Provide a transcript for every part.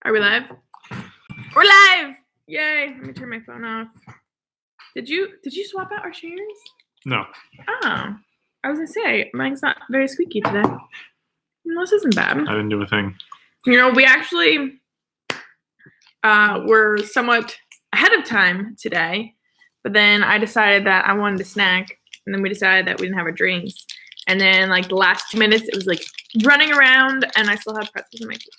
Are we live? We're live! Yay! Let me turn my phone off. Did you swap out our chairs? No. Oh. I was gonna say, mine's not very squeaky today. No, this isn't bad. I didn't do a thing. You know, we actually were somewhat ahead of time today, but then I decided that I wanted a snack, and then we decided that we didn't have our drinks. And then, like, the last 2 minutes, it was, like, running around, and I still have pretzels in my teeth.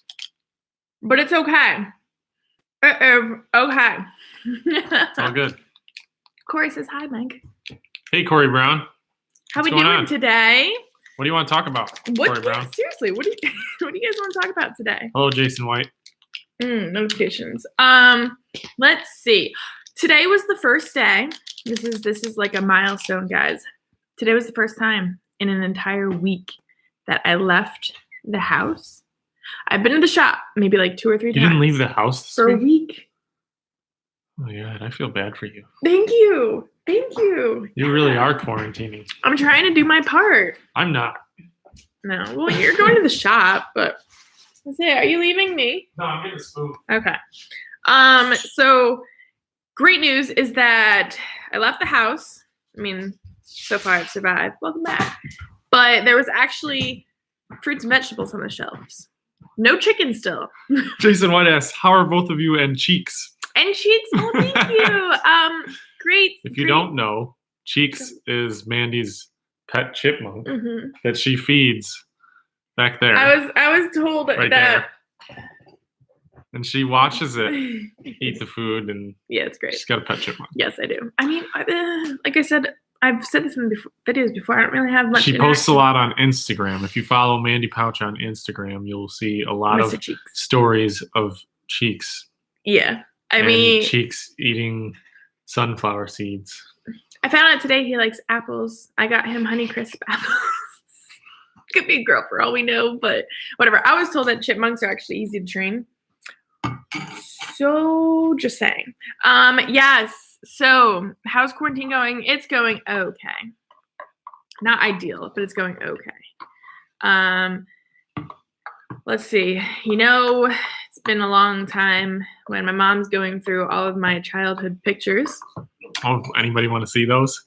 But it's okay. Okay. It's all good. Corey says hi, Meg. Hey, Corey Brown. How we doing today? What do you want to talk about, Corey Brown? Seriously, what do you guys want to talk about today? Hello, Jason White. Notifications. Let's see. Today was the first day. This is like a milestone, guys. Today was the first time in an entire week that I left the house. I've been to the shop maybe like 2 or 3 times. You didn't leave the house for a week. Oh, yeah, I feel bad for you. Thank you. You really are quarantining. I'm trying to do my part. I'm not. No. Well, you're going to the shop, but let's say, are you leaving me? No, I'm getting a spoon. Okay. So great news is that I left the house. I mean, so far I've survived. Welcome back. But there was actually fruits and vegetables on the shelves. No chicken still. Jason White asks, how are both of you and Cheeks? And Cheeks, oh, thank you. Great. If you don't know, Cheeks is Mandee's pet chipmunk that she feeds back there. I was told right that. There. And she watches it eat the food, and yeah, it's great. She's got a pet chipmunk. Yes, I do. I mean, like I said, I've said this in videos before. I don't really have much. She posts a lot on Instagram. If you follow Mandee Pauch on Instagram, you'll see a lot of stories of Cheeks. Yeah, I mean, Cheeks eating sunflower seeds. I found out today he likes apples. I got him Honeycrisp apples. Could be a girl for all we know, but whatever. I was told that chipmunks are actually easy to train. So just saying. Yes. So how's quarantine going? It's going okay. Not ideal, but it's going okay. Let's see. You know, it's been a long time when my mom's going through all of my childhood pictures. Oh, anybody want to see those?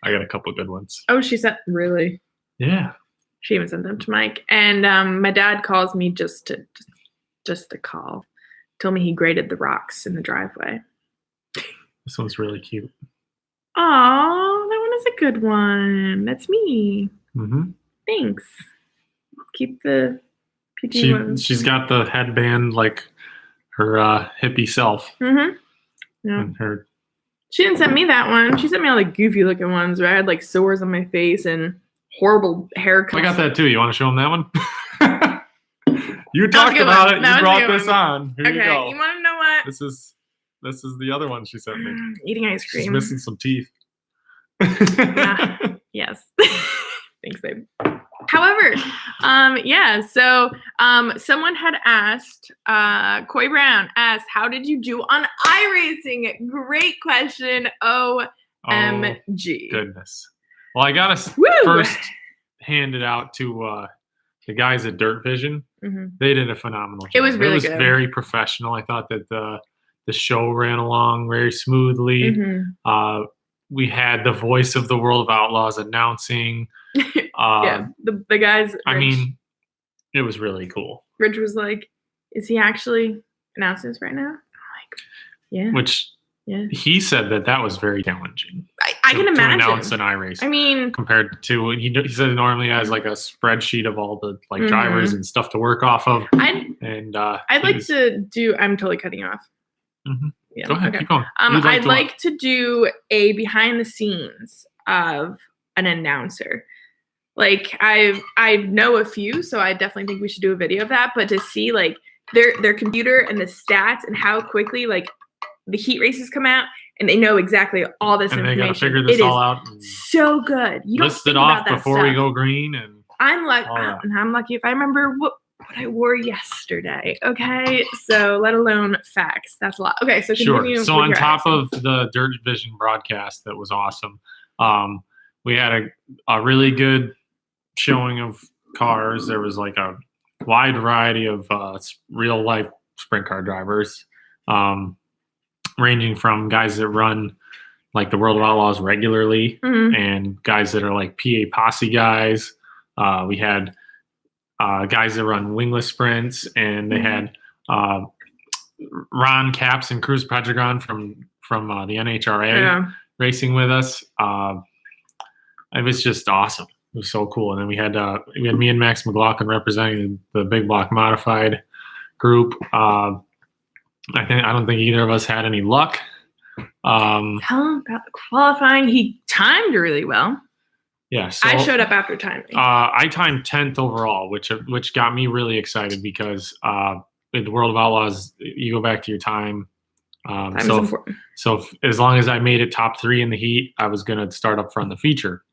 I got a couple good ones. Oh, she sent, really? Yeah. She even sent them to Mike. And my dad calls me just to call. Told me he graded the rocks in the driveway. This one's really cute. Aw, that one is a good one. That's me. Mm-hmm. Thanks. Keep the PT ones. She's got the headband like her hippie self. Mm-hmm. Yeah. And she didn't send me that one. She sent me all the goofy looking ones where I had like sores on my face and horrible haircuts. I got that too. You want to show him that one? You talked about it. You brought this on. Here you go. You want to know what? This is the other one she sent me. Eating ice cream. She's missing some teeth. Yes. Thanks, babe. However, yeah, so someone had asked, Coy Brown asked, how did you do on iRacing? Great question. OMG. Goodness. Well, I got to first hand it out to the guys at Dirt Vision. Mm-hmm. They did a phenomenal job. It was really good. It was very professional. I thought that the show ran along very smoothly. Mm-hmm. We had the voice of the World of Outlaws announcing. Yeah, the guys. Rich, I mean, it was really cool. Rich was like, "Is he actually announcing this right now?" I'm like, "Yeah." Which he said that was very challenging. I can imagine. To announce an iRace. I mean, compared to he said it normally has like a spreadsheet of all the like drivers and stuff to work off of. I'd like to do. I'm totally cutting you off. Mm-hmm. Yeah, go ahead, okay. keep going. I'd like to do a behind the scenes of an announcer. Like I know a few, so I definitely think we should do a video of that. But to see like their computer and the stats and how quickly like the heat races come out and they know exactly all this information. They gotta figure this all out. So good. You don't list it off before we go green, and I'm lucky if I remember what I wore yesterday. Okay, so let alone facts. That's a lot. Okay, so continue. Sure. So on top of the Dirt Vision broadcast, that was awesome. We had a really good showing of cars. There was like a wide variety of real life sprint car drivers, ranging from guys that run like the World of Outlaws regularly, and guys that are like PA Posse guys. We had guys that run wingless sprints, and they had Ron Capps and Cruz Pedregon from the NHRA racing with us. It was just awesome. It was so cool. And then we had me and Max McLaughlin representing the big block modified group. I don't think either of us had any luck. Tell him about the qualifying. He timed really well. Yeah, so I showed up after timing. I timed 10th overall, which got me really excited because in the World of Outlaws, you go back to your time. Time is important. So as long as I made it top 3 in the heat, I was going to start up front in the feature.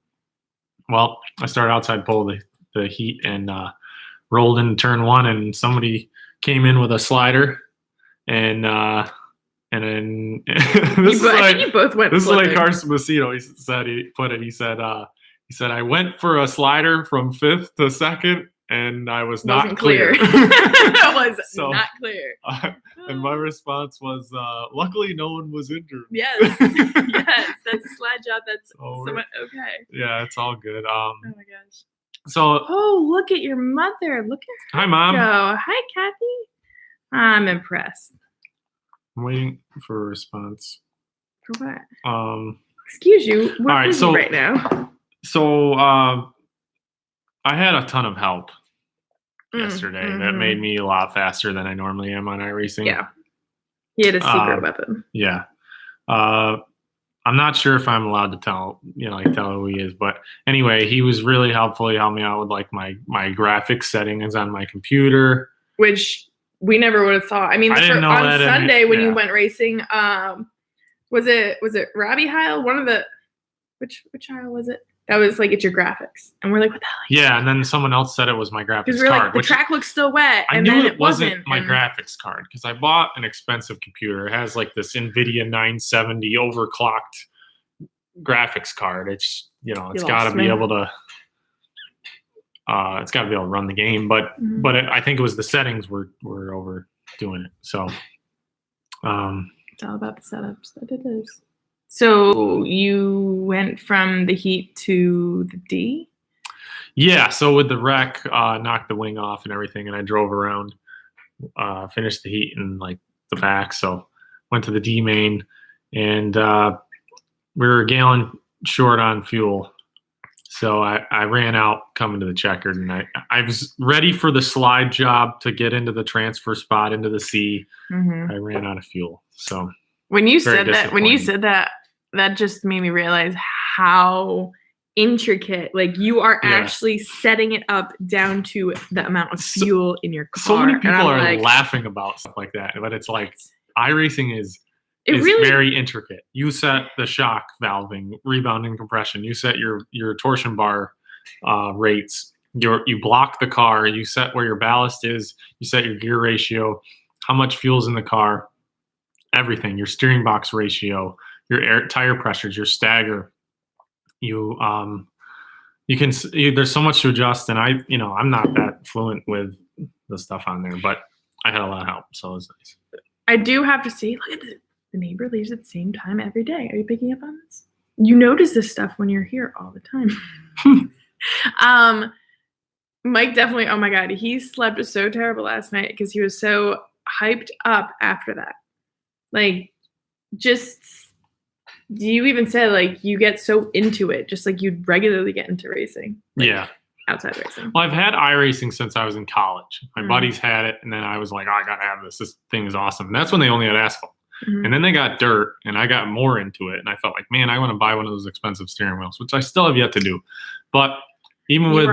Well, I started outside pole the heat and rolled into turn 1, and somebody came in with a slider, and then this is like you both went. This is like Carson Macedo. He said I went for a slider from 5th to 2nd, and I was not clear. It was not clear. And my response was, luckily no one was injured. Yes, that's a slide job. That's somewhat okay. Yeah, it's all good. Oh my gosh. So. Oh, look at your mother. Look at her. Hi, Mom. Go. Hi, Kathy. I'm impressed. I'm waiting for a response. For what? Excuse you. We're busy right now. So I had a ton of help yesterday. That made me a lot faster than I normally am on iRacing. Yeah. He had a secret weapon. Yeah. I'm not sure if I'm allowed to tell who he is, but anyway, he was really helpful. He helped me out with like my graphics settings on my computer, which we never would have thought. I mean, on Sunday when you went racing, was it Robbie Heil? One of the which Heil was it? That was like, it's your graphics. And we're like, what the hell? Yeah, and then someone else said it was my graphics because we're card. Like, the track looks still wet. I knew it wasn't my graphics card because I bought an expensive computer. It has like this NVIDIA 970 overclocked graphics card. It's it's got to be able to run the game. But I think it was the settings were overdoing it. So it's all about the setups. That it is. So you went from the heat to the D? Yeah, so with the wreck, knocked the wing off and everything, and I drove around, finished the heat in like the back, so went to the D main, and we were a gallon short on fuel. So I ran out coming to the checkered, and I was ready for the slide job to get into the transfer spot into the C. I ran out of fuel. So when you said that, that just made me realize how intricate, like you are actually setting it up down to the amount of fuel in your car. So many people are laughing about stuff like that, but it's like iRacing is very intricate. You set the shock valving, rebounding compression. You set your torsion bar rates. You block the car. You set where your ballast is. You set your gear ratio, how much fuel's in the car, everything. Your steering box ratio, your air tire pressures, your stagger. You can there's so much to adjust, and I'm not that fluent with the stuff on there, but I had a lot of help, so it was nice. I do have to say, look at the neighbor leaves at the same time every day. Are you picking up on this? You notice this stuff when you're here all the time. Mike definitely, oh my God, he slept so terrible last night because he was so hyped up after that. Like, just, you even said, like, you get so into it, just like you'd regularly get into racing. Like, yeah. Outside racing. Well, I've had iRacing since I was in college. My buddies had it, and then I was like, oh, I got to have this. This thing is awesome. And that's when they only had asphalt. And then they got dirt, and I got more into it. And I felt like, man, I want to buy one of those expensive steering wheels, which I still have yet to do. But even with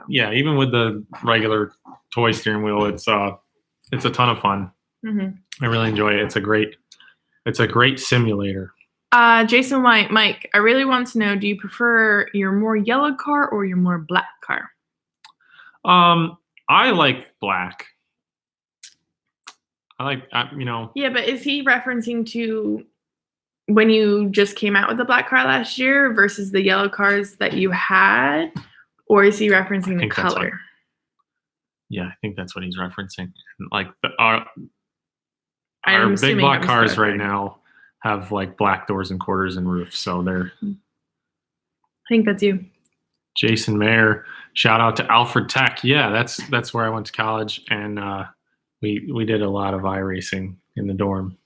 even with the regular toy steering wheel, it's a ton of fun. I really enjoy it. It's a great simulator. Jason White, Mike, I really want to know, do you prefer your more yellow car or your more black car? I like black. Yeah, but is he referencing to when you just came out with the black car last year versus the yellow cars that you had? Or is he referencing the color? Yeah, I think that's what he's referencing. Like I'm our big assuming block I'm cars stuck, right right? now have like black doors and quarters and roofs, so they're. I think that's you. Jason Mayer, shout out to Alfred Tech. Yeah, that's where I went to college, and we did a lot of iRacing in the dorm.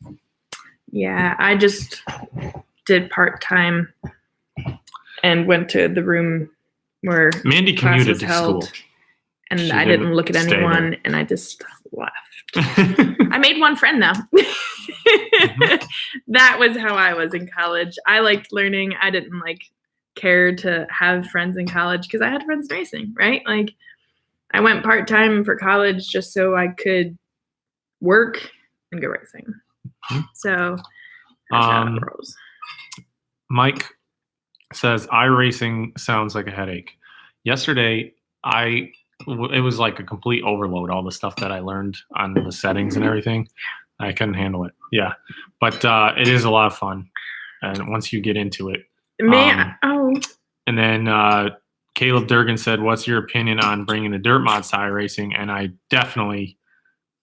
Yeah, I just did part-time and went to the room where Mandee class commuted was to held, school. and She I didn't look at stay anyone, there. and I just left. I made one friend though. Mm-hmm. That was how I was in college. I liked learning. I didn't care to have friends in college because I had friends in racing, right? Like I went part-time for college just so I could work and go racing. Mm-hmm. So that's how it rolls. Mike says iRacing sounds like a headache. Yesterday, it was like a complete overload, all the stuff that I learned on the settings and everything. I couldn't handle it. Yeah. But it is a lot of fun. And once you get into it. And then Caleb Durgan said, what's your opinion on bringing the dirt mods to iRacing? And I definitely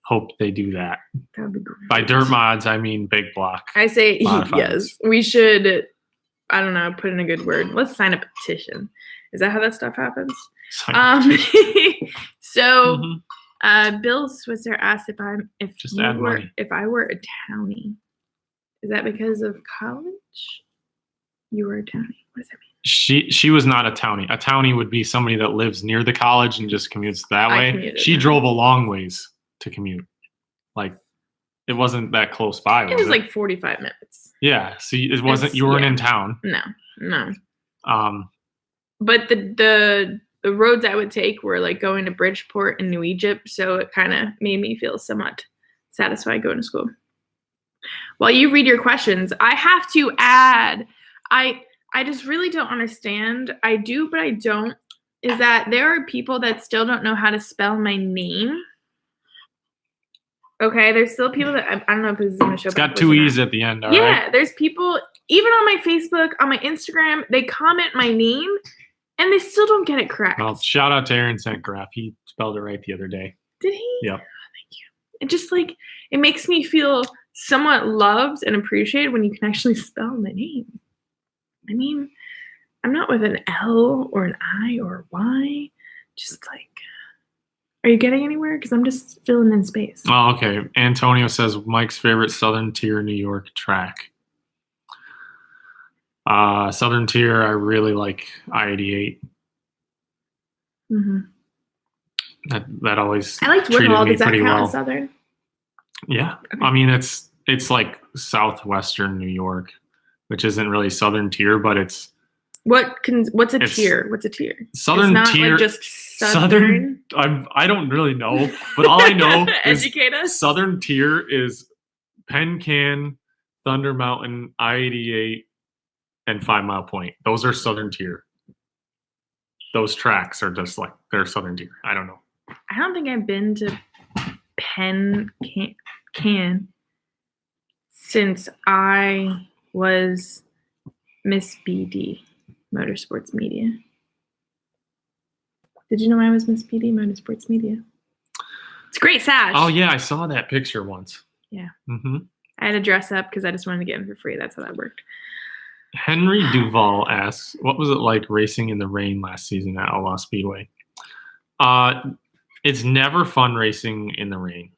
hope they do that. That would be great. By dirt mods, I mean big block. I say yes. We should, I don't know, put in a good word. Let's sign a petition. Is that how that stuff happens? So Bill Switzer asked if I were a townie. Is that because of college? You were a townie. What does that mean? She was not a townie. A townie would be somebody that lives near the college and just commutes that way. She drove a long ways to commute. Like it wasn't that close by. It was like 45 minutes. Yeah. So it wasn't. You weren't in town. No. But the roads I would take were like going to Bridgeport and New Egypt, so it kind of made me feel somewhat satisfied going to school. While you read your questions, I have to add, I just really don't understand. I do, but I don't. Is that there are people that still don't know how to spell my name. Okay, there's still people that I don't know if this is going to show. It's got two E's at the end. Yeah, there's people even on my Facebook, on my Instagram, they comment my name and they still don't get it correct. Well, shout out to Aaron Sentgraf. He spelled it right the other day. Did he? Yep. Oh, thank you. It just it makes me feel somewhat loved and appreciated when you can actually spell my name. I mean, I'm not with an L or an I or a Y. Just are you getting anywhere? Because I'm just filling in space. Oh, okay. Antonio says Mike's favorite Southern Tier New York track. Southern Tier, I really like I-88. Mm-hmm. That always I liked Woodhall. Does that count as Southern? Yeah. Okay. I mean, it's like southwestern New York, which isn't really Southern Tier, but it's what's a tier? What's a tier? Southern it's not Tier. Just Southern. I don't really know, but all I know is educate us. Southern Tier is Penn Can, Thunder Mountain, I-88, and 5 Mile Point. Those are Southern Tier. Those tracks are just they're Southern Tier. I don't know. I don't think I've been to Penn Can since I was Miss BD. Motorsports Media. Did you know I was Miss PD Motorsports Media? It's a great sash. Oh yeah, I saw that picture once. Yeah. Mm-hmm. I had to dress up because I just wanted to get in for free. That's how that worked. Henry Duval asks, "What was it like racing in the rain last season at Outlaw Speedway?" It's never fun racing in the rain.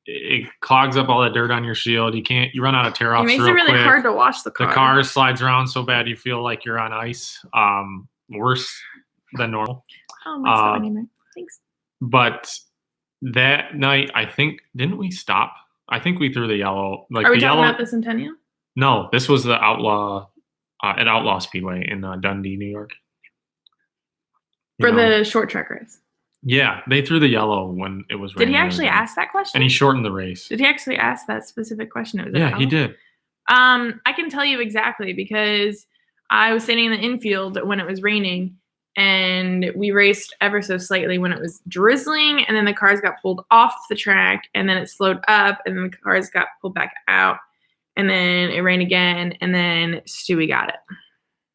It clogs up all the dirt on your shield. You run out of tear offs. It makes it really hard to wash the car. The car slides around so bad you feel like you're on ice. Worse than normal. Oh, my God. Thanks. But that night, I think, didn't we stop? I think we threw the yellow. Are we talking about the Centennial? No, this was the Outlaw at Outlaw Speedway in Dundee, New York. For the short track race. Yeah, they threw the yellow when it was raining. Did he actually ask that question? And he shortened the race. Did he actually ask that specific question? Yeah, he did. I can tell you exactly because I was sitting in the infield when it was raining, and we raced ever so slightly when it was drizzling, and then the cars got pulled off the track, and then it slowed up, and then the cars got pulled back out, and then it rained again, and then Stewie got it.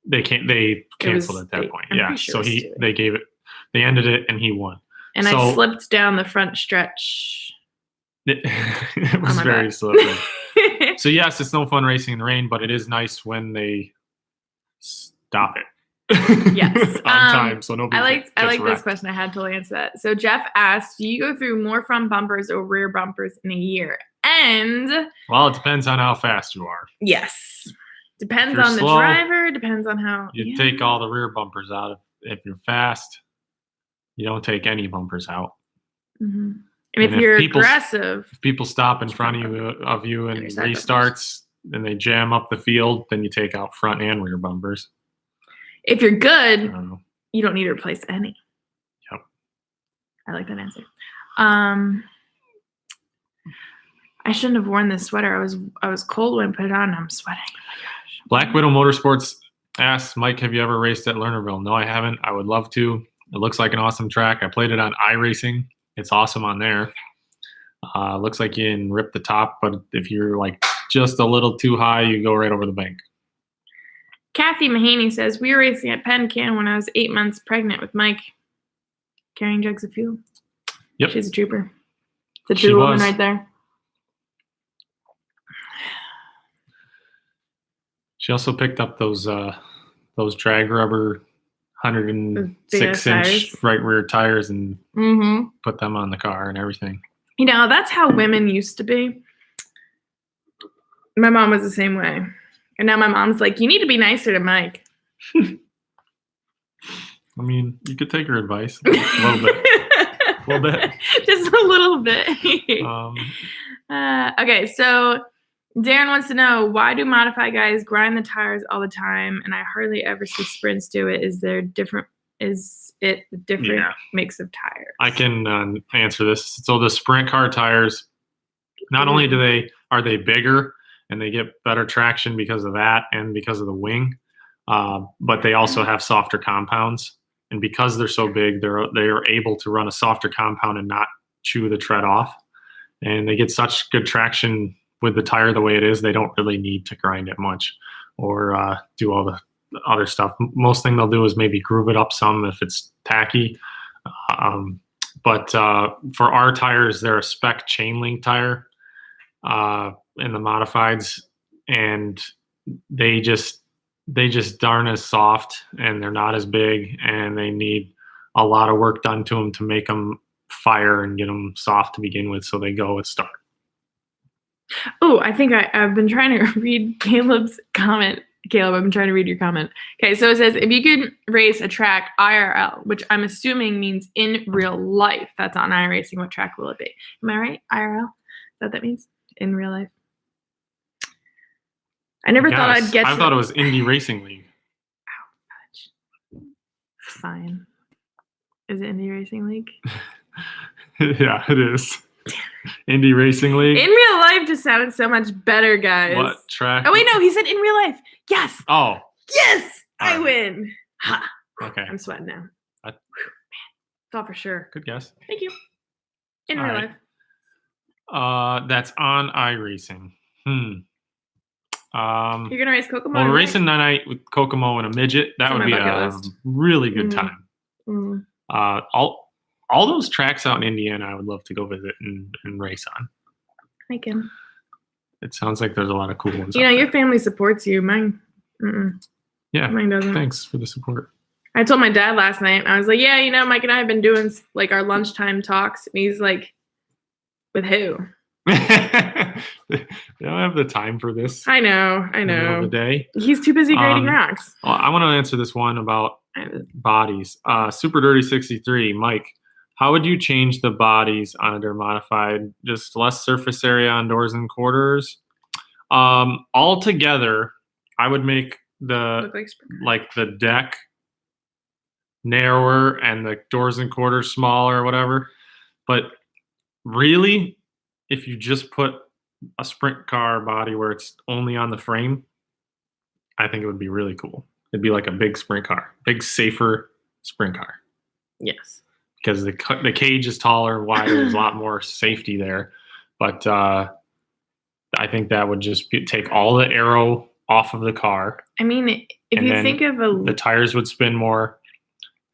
They canceled at that point. Yeah, so they ended it and he won. And I slipped down the front stretch. It was very slippery. So yes, it's no fun racing in the rain, but it is nice when they stop it. Yes. On time, so nobody I like this question. I had to answer that. So Jeff asked, do you go through more front bumpers or rear bumpers in a year? And well, it depends on how fast you are. Yes. Depends on the driver, depends on how you take all the rear bumpers out. If you're fast, you don't take any bumpers out. Mm-hmm. And if you're aggressive, if people stop in front of you and restarts and they jam up the field, then you take out front and rear bumpers. If you're good, you don't need to replace any. Yep. I like that answer. I shouldn't have worn this sweater. I was cold when I put it on and I'm sweating. Oh my gosh. Black Widow Motorsports asks, Mike, have you ever raced at Lernerville? No, I haven't. I would love to. It looks like an awesome track. I played it on iRacing. It's awesome on there. Looks like you can rip the top, but if you're like just a little too high, you go right over the bank. Kathy Mahaney says, we were racing at Penn Can when I was 8 months pregnant with Mike, carrying jugs of fuel. Yep. She's a trooper. It's a true woman right there. She also picked up those drag rubber 106-inch right rear tires and put them on the car and everything. You know, that's how women used to be. My mom was the same way. And now my mom's like, you need to be nicer to Mike. I mean, you could take her advice a little bit. A little bit. Just a little bit. Okay, so Darren wants to know, why do modified guys grind the tires all the time and I hardly ever see sprints do it? Is it a different mix of tires? I can answer this. So the sprint car tires, not only are they bigger and they get better traction because of that and because of the wing, but they also have softer compounds. And because they're so big, they are able to run a softer compound and not chew the tread off. And they get such good traction with the tire the way it is, they don't really need to grind it much or do all the other stuff. Most thing they'll do is maybe groove it up some if it's tacky. But for our tires, they're a spec chain link tire in the modifieds, and they just aren't as soft and they're not as big, and they need a lot of work done to them to make them fire and get them soft to begin with, so they go at start. Oh, I think I've been trying to read Caleb's comment. Caleb, I've been trying to read your comment. Okay, so it says, if you could race a track IRL, which I'm assuming means in real life, that's on iRacing, what track will it be? Am I right? IRL? Is that what that means? In real life? I never thought I'd get to... I thought it was Indy Racing League. Ouch. Fine. Is it Indy Racing League? Yeah, it is. Indy Racing League. In real life just sounded so much better, guys. What track? Oh, wait, no, he said in real life. Yes. Oh. Yes, I win. Ha. Okay. I'm sweating now. Man, thought for sure. Good guess. Thank you. In real life. That's on iRacing. You're gonna race Kokomo? Well, we're racing tonight with Kokomo and a midget. That would be a really good time. All those tracks out in Indiana, I would love to go visit and race on. I can. It sounds like there's a lot of cool ones. You know, your family supports you. Mine, yeah. Mine doesn't. Thanks for the support. I told my dad last night. I was like, yeah, you know, Mike and I have been doing like our lunchtime talks, and he's like, with who? They don't have the time for this. I know. In the middle of the day. He's too busy grading rocks. Well, I want to answer this one about bodies. Super Dirty 63, Mike. How would you change the bodies on a dirt modified? Just less surface area on doors and quarters. Altogether, I would make the deck narrower and the doors and quarters smaller or whatever. But really, if you just put a sprint car body where it's only on the frame, I think it would be really cool. It'd be like a big sprint car, big, safer sprint car. Yes. Because the cage is taller, wider, there's a lot more safety there. But I think that would just take all the aero off of the car. I mean, if you think of the tires would spin more,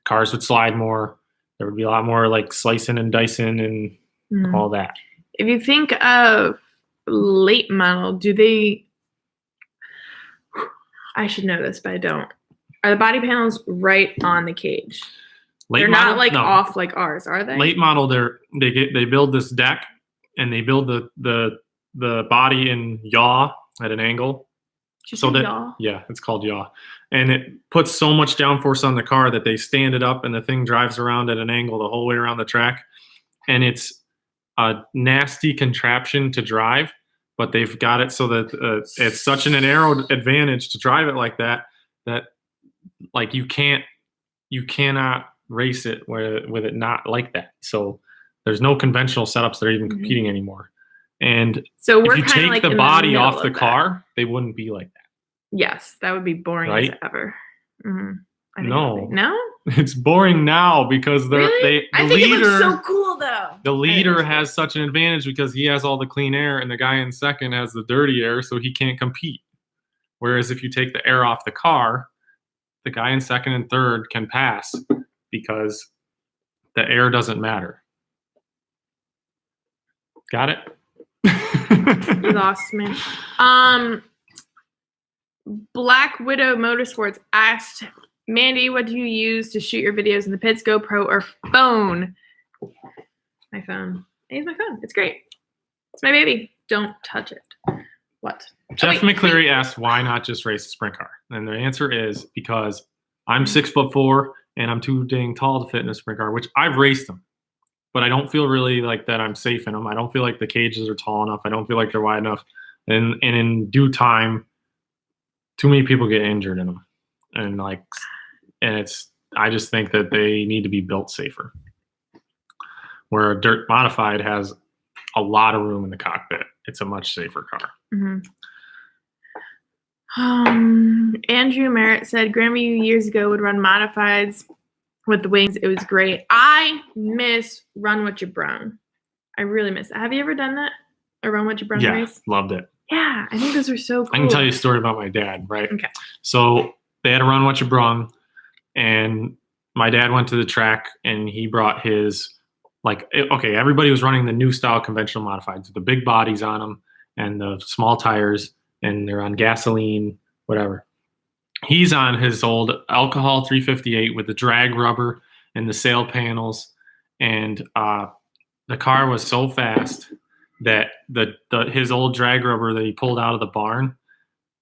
cars would slide more. There would be a lot more like slicing and dicing and all that. If you think of late model, do they? I should know this, but I don't. Are the body panels right on the cage? They're not like off like ours, are they? Late model, they build this deck and they build the body in yaw at an angle. Yaw? Yeah, it's called yaw, and it puts so much downforce on the car that they stand it up and the thing drives around at an angle the whole way around the track, and it's a nasty contraption to drive, but they've got it so that it's such an aero advantage to drive it like that like you cannot race it with it not like that. So there's no conventional setups that are even competing anymore. And so if you take the body off the car, they wouldn't be like that. Yes, that would be boring as ever. No, no, it's boring now because I think it looks so cool though. The leader has such an advantage because he has all the clean air, and the guy in second has the dirty air, so he can't compete. Whereas if you take the air off the car, the guy in second and third can pass because the air doesn't matter. Got it? You lost me. Black Widow Motorsports asked, Mandee, what do you use to shoot your videos in the pits, GoPro or phone? My phone. I use my phone. It's great. It's my baby. Don't touch it. What? Jeff McCleary asked, why not just race a sprint car? And the answer is because I'm 6'4" and I'm too dang tall to fit in a sprint car, which I've raced them. But I don't feel really like that I'm safe in them. I don't feel like the cages are tall enough. I don't feel like they're wide enough. And in due time, too many people get injured in them. I just think that they need to be built safer. Where a dirt modified has a lot of room in the cockpit. It's a much safer car. Andrew Merritt said Grandview years ago would run modifieds with the wings. It was great. I miss Run What You Brung. I really miss it. Have you ever done that? A Run What You Brung race? Yeah, loved it. Yeah, I think those are so cool. I can tell you a story about my dad, right? Okay. So they had a Run What You Brung, and my dad went to the track, and he brought his, everybody was running the new style conventional modifieds with the big bodies on them and the small tires, and they're on gasoline, whatever. He's on his old Alcohol 358 with the drag rubber and the sail panels, and the car was so fast that his old drag rubber that he pulled out of the barn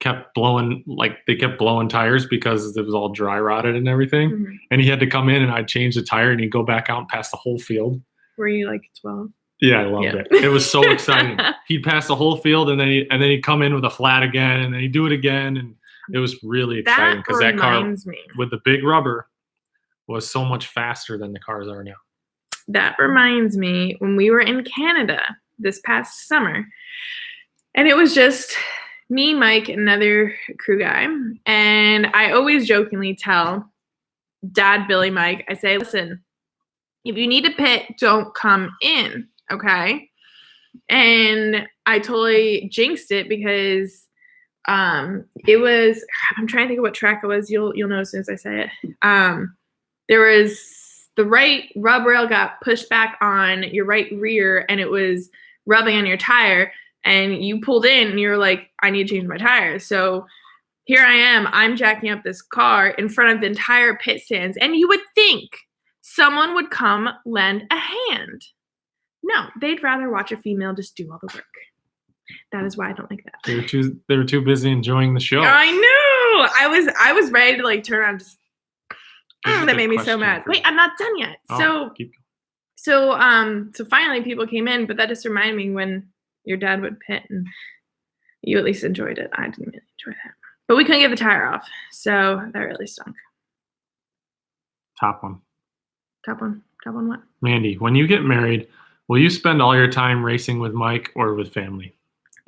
kept blowing, they kept blowing tires because it was all dry rotted and everything. And he had to come in and I'd change the tire and he'd go back out and pass the whole field. Were you 12? Yeah, I loved it. It was so exciting. He'd pass the whole field and then he'd come in with a flat again and then he'd do it again, and it was really exciting because that car with the big rubber was so much faster than the cars are now. That reminds me when we were in Canada this past summer, and it was just me, Mike, and another crew guy, and I always jokingly tell Dad, Billy, Mike, I say, listen, if you need to pit, don't come in, okay? And I totally jinxed it because it was, I'm trying to think of what track it was. You'll know as soon as I say it. There was the right rub rail got pushed back on your right rear, and it was rubbing on your tire, and you pulled in and you're like, I need to change my tires. So here I am, I'm jacking up this car in front of the entire pit stands, and you would think someone would come lend a hand. No, they'd rather watch a female just do all the work. That is why I don't like that. They were too busy enjoying the show. I know. I was ready to turn around. Just that made me so mad. Wait, I'm not done yet. So finally people came in, but that just reminded me when your dad would pit and you at least enjoyed it. I didn't really enjoy that, but we couldn't get the tire off, so that really stunk. Top one. What? Mandee, when you get married, will you spend all your time racing with Mike or with family?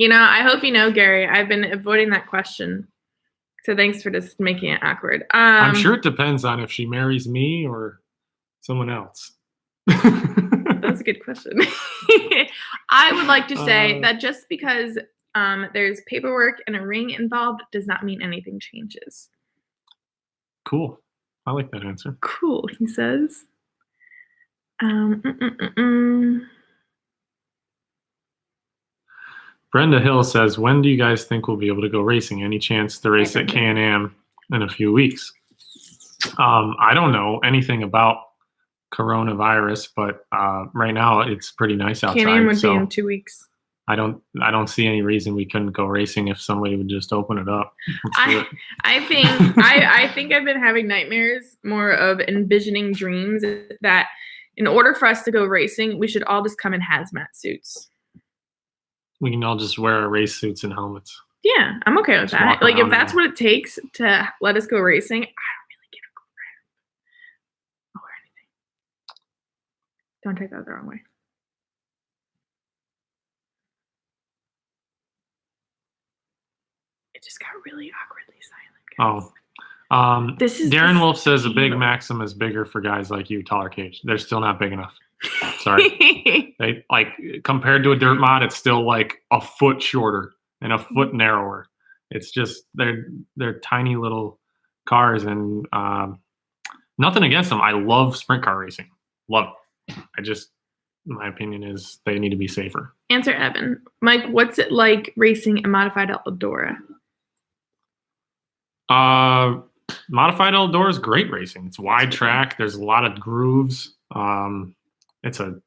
I hope you know, Gary, I've been avoiding that question. So thanks for just making it awkward. I'm sure it depends on if she marries me or someone else. That's a good question. I would like to say that just because there's paperwork and a ring involved does not mean anything changes. Cool. I like that answer. Cool, he says. Um, mm, mm, mm, Brenda Hill says, when do you guys think we'll be able to go racing? Any chance to race at Can-Am in a few weeks? I don't know anything about coronavirus, but right now it's pretty nice outside. Can-Am would be in 2 weeks. I don't see any reason we couldn't go racing if somebody would just open it up. I think I've been having nightmares more of envisioning dreams that in order for us to go racing, we should all just come in hazmat suits. We can all just wear our race suits and helmets. Yeah, I'm okay with that. Like, if that's what it takes to let us go racing, I don't really give a crap. I'll wear anything. Don't take that the wrong way. It just got really awkwardly silent, guys. This is Darren Wolf says a Big Maxim is bigger for guys like you, taller cage. They're still not big enough. Sorry. They like compared to a dirt mod, it's still like a foot shorter and a foot narrower. It's just they're tiny little cars, and nothing against them. I love sprint car racing. Love it. My opinion is they need to be safer. Answer Evan. Mike, what's it like racing a modified Eldora? Modified Eldora is great racing. It's wide track. There's a lot of grooves. That's an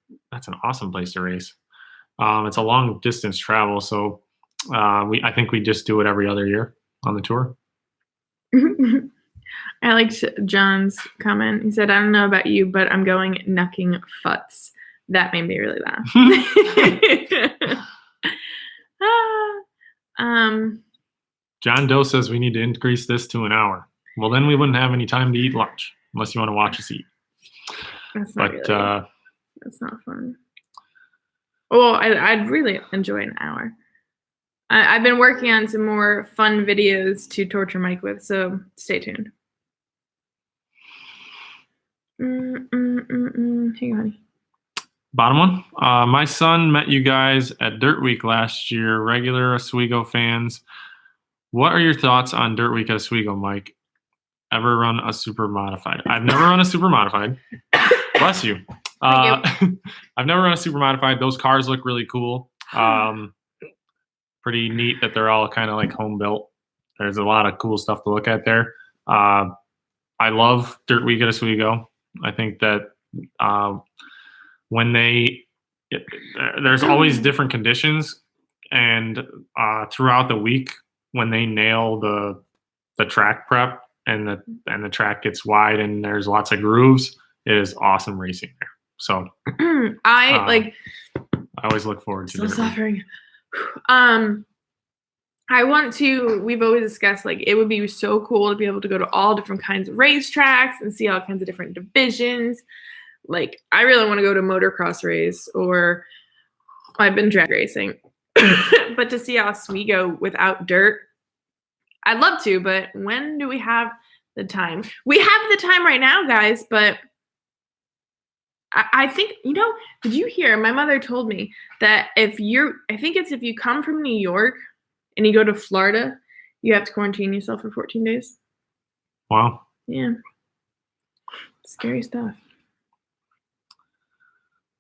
awesome place to race. It's a long distance travel, so I think we just do it every other year on the tour. I liked John's comment. He said, "I don't know about you, but I'm going knucking futs." That made me really laugh. John Doe says we need to increase this to an hour. Well, then we wouldn't have any time to eat lunch unless you want to watch us eat. That's not fun. Well, I'd really enjoy an hour. I've been working on some more fun videos to torture Mike with, so stay tuned. Hang on, honey. Bottom one. My son met you guys at Dirt Week last year. Regular Oswego fans. What are your thoughts on Dirt Week at Oswego, Mike? Ever run a super modified? I've never run a super modified. Bless you. I've never run a super modified. Those cars look really cool. Pretty neat that they're all kind of like home built. There's a lot of cool stuff to look at there. I love Dirt Week at Oswego. I think that when there's always different conditions, and throughout the week when they nail the track prep and the track gets wide and there's lots of grooves, it is awesome racing there. So I always look forward to suffering. We've always discussed, like, it would be so cool to be able to go to all different kinds of racetracks and see all kinds of different divisions. Like, I really want to go to motocross race, or I've been drag racing, but to see Oswego without dirt, I'd love to, but when do we have the time? We have the time right now, guys, but I think, did you hear? My mother told me that if you come from New York and you go to Florida, you have to quarantine yourself for 14 days. Wow. Yeah. Scary stuff.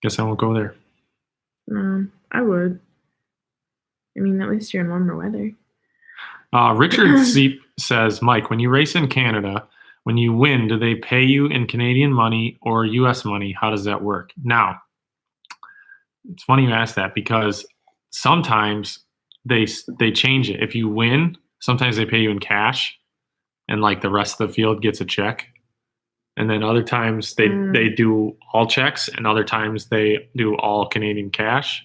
Guess I won't go there. I would. I mean, at least you're in warmer weather. Richard Seep says, Mike, when you race in Canada, when you win, do they pay you in Canadian money or U.S. money? How does that work? Now, it's funny you ask that, because sometimes they change it. If you win, sometimes they pay you in cash, and like the rest of the field gets a check. And then other times they do all checks, and other times they do all Canadian cash.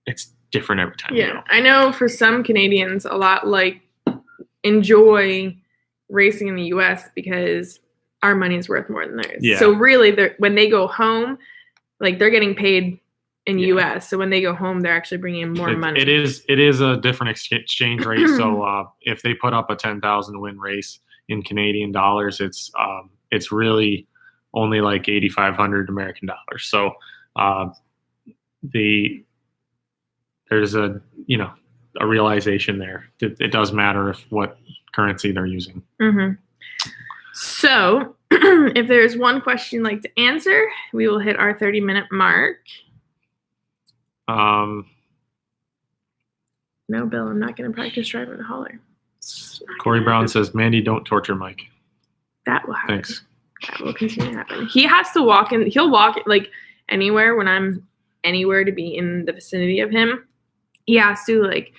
It's different every time. Yeah, I know for some Canadians, a lot enjoy racing in the U.S. because our money is worth more than theirs. Yeah. So really, when they go home, they're getting paid in U.S. So when they go home, they're actually bringing in more money. It is a different exchange rate. So if they put up a 10,000 win race in Canadian dollars, it's really only like 8,500 American dollars. So there's a realization there. It does matter what currency they're using. Mm-hmm. So, if there's one question you'd like to answer, we will hit our 30-minute mark. No, Bill, I'm not going to practice driving the hauler. Corey Brown says, Mandee, don't torture Mike. That will happen. Thanks. That will continue to happen. He has to walk in. He'll walk like anywhere when I'm anywhere to be in the vicinity of him. He has to like.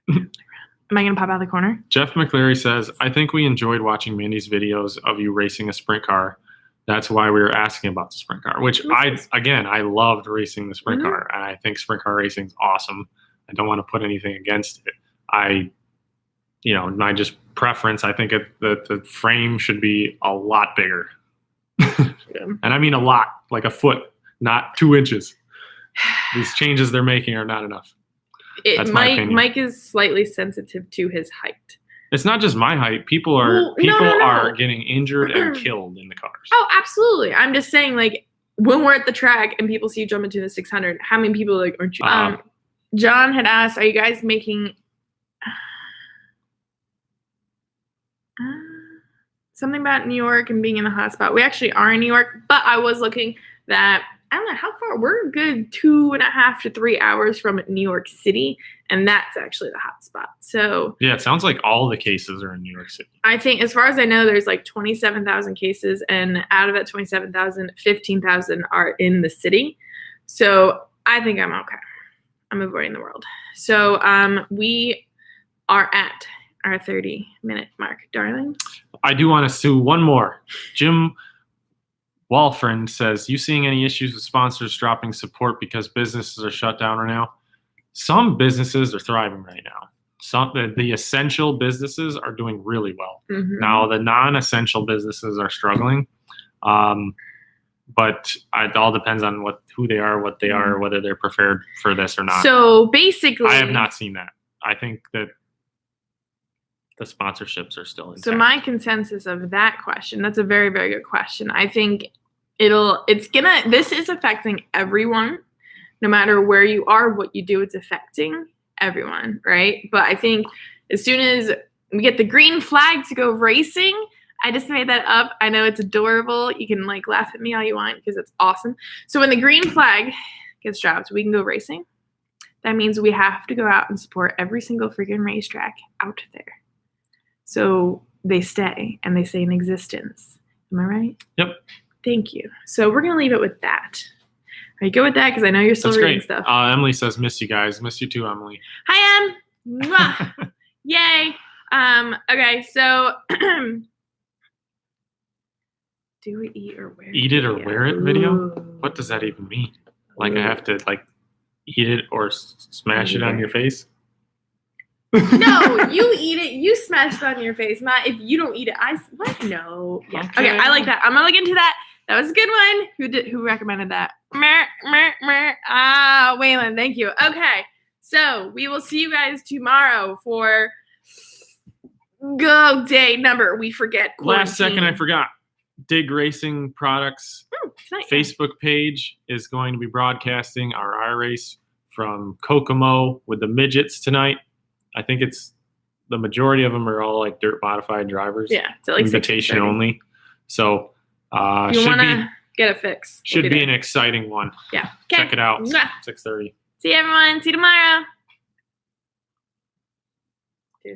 Am I going to pop out the corner? Jeff McCleary says, I think we enjoyed watching Mandy's videos of you racing a sprint car. That's why we were asking about the sprint car, which I loved racing the sprint car. And I think sprint car racing is awesome. I don't want to put anything against it. My just preference, I think the frame should be a lot bigger. And I mean a lot, like a foot, not 2 inches. These changes they're making are not enough. That's my opinion. Mike is slightly sensitive to his height. It's not just my height. People are are getting injured and killed in the cars. Oh, absolutely. I'm just saying, like, when we're at the track and people see you jump into the 600, how many people are like, aren't you? John had asked, are you guys making something about New York and being in the hot spot? We actually are in New York, but I was looking that, I don't know how far, we're a good 2.5 to 3 hours from New York City, and that's actually the hot spot. So yeah, it sounds like all the cases are in New York City. I think, as far as I know, there's like 27,000 cases, and out of that 27,000, 15,000 are in the city. So I think I'm okay. I'm avoiding the world. So we are at our 30-minute mark, darling. I do want to sue one more. Jim Walfriend says, you seeing any issues with sponsors dropping support because businesses are shut down right now? Some businesses are thriving right now. The essential businesses are doing really well. Mm-hmm. Now, the non-essential businesses are struggling. But it all depends on who they are, what they are, whether they're prepared for this or not. So basically, I have not seen that. I think that the sponsorships are still intact. So my consensus of that question, that's a very, very good question. I think this is affecting everyone, no matter where you are, what you do, it's affecting everyone, right? But I think as soon as we get the green flag to go racing, I just made that up. I know it's adorable. You can like laugh at me all you want because it's awesome. So when the green flag gets dropped, we can go racing. That means we have to go out and support every single freaking racetrack out there. So they stay and they stay in existence. Am I right? Yep. Thank you. So we're going to leave it with that. Are you good with that? Because I know you're still reading stuff. Emily says, miss you guys. Miss you too, Emily. Hi, Em. Mwah. Yay. Okay, so do we eat or wear it? Eat it or wear it video? Ooh. What does that even mean? Like I have to like eat it or smash it on your face? No, you eat it. You smash it on your face. Not if you don't eat it. What? No. Yeah. Okay, I like that. I'm gonna look into that. That was a good one. Who recommended that? Waylon, thank you. Okay, so we will see you guys tomorrow for go day number. We forget. Quarantine. Last second, I forgot. Dig Racing Products Facebook page is going to be broadcasting our iRace from Kokomo with the midgets tonight. I think it's the majority of them are all like dirt modified drivers. Yeah, so like invitation only. So if you want to get a fix. Should be an exciting one. Yeah. Okay. Check it out. 6:30. See you, everyone. See you tomorrow.